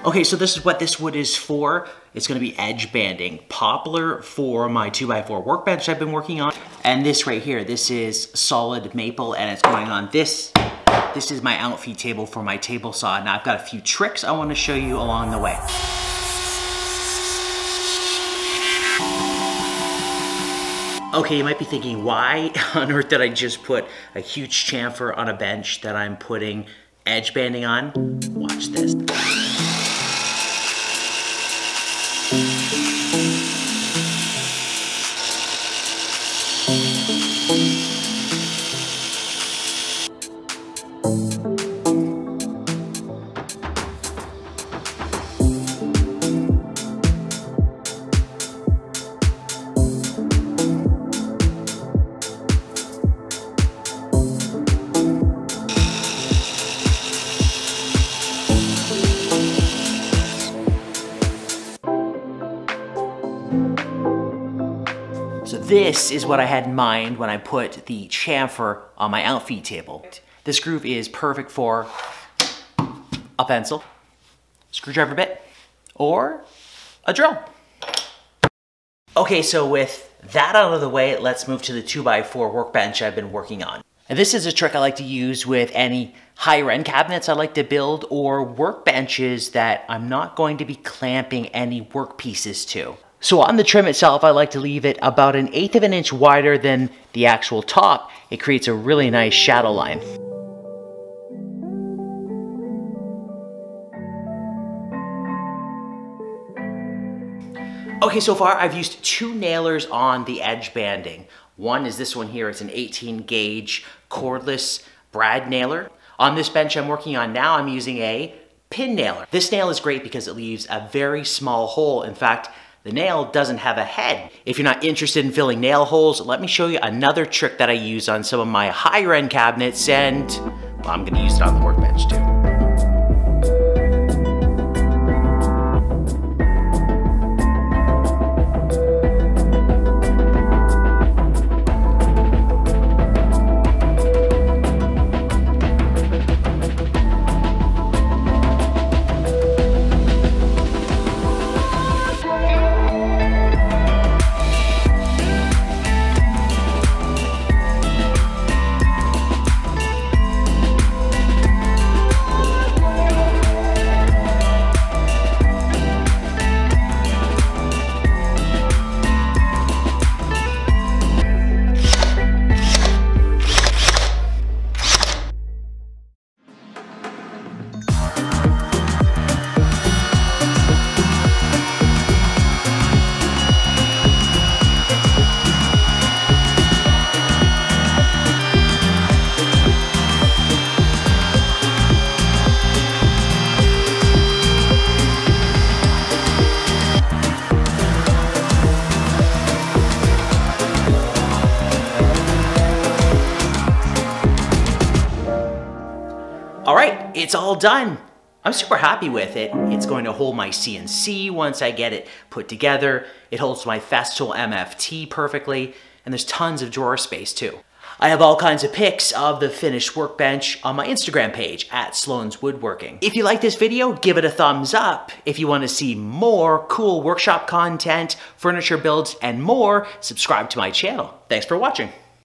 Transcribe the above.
Okay, so this is what this wood is for. It's gonna be edge banding. Poplar for my 2x4 workbench I've been working on. And this right here, this is solid maple and it's going on this. This is my outfeed table for my table saw. Now I've got a few tricks I wanna show you along the way. Okay, you might be thinking, why on earth did I just put a huge chamfer on a bench that I'm putting edge banding on? Watch this. So this is what I had in mind when I put the chamfer on my outfeed table. This groove is perfect for a pencil, screwdriver bit, or a drill. Okay, so with that out of the way, let's move to the 2x4 workbench I've been working on. And this is a trick I like to use with any higher end cabinets I like to build or workbenches that I'm not going to be clamping any work pieces to. So on the trim itself, I like to leave it about 1/8 of an inch wider than the actual top. It creates a really nice shadow line. Okay, so far I've used 2 nailers on the edge banding. One is this one here, it's an 18 gauge cordless brad nailer. On this bench I'm working on now, I'm using a pin nailer. This nail is great because it leaves a very small hole. In fact, the nail doesn't have a head. If you're not interested in filling nail holes, let me show you another trick that I use on some of my higher end cabinets, and well, I'm gonna use it on the workbench too. All right, it's all done. I'm super happy with it. It's going to hold my CNC once I get it put together. It holds my Festool MFT perfectly, and there's tons of drawer space too. I have all kinds of pics of the finished workbench on my Instagram page at Sloan's Woodworking. If you like this video, give it a thumbs up. If you want to see more cool workshop content, furniture builds, and more, subscribe to my channel. Thanks for watching.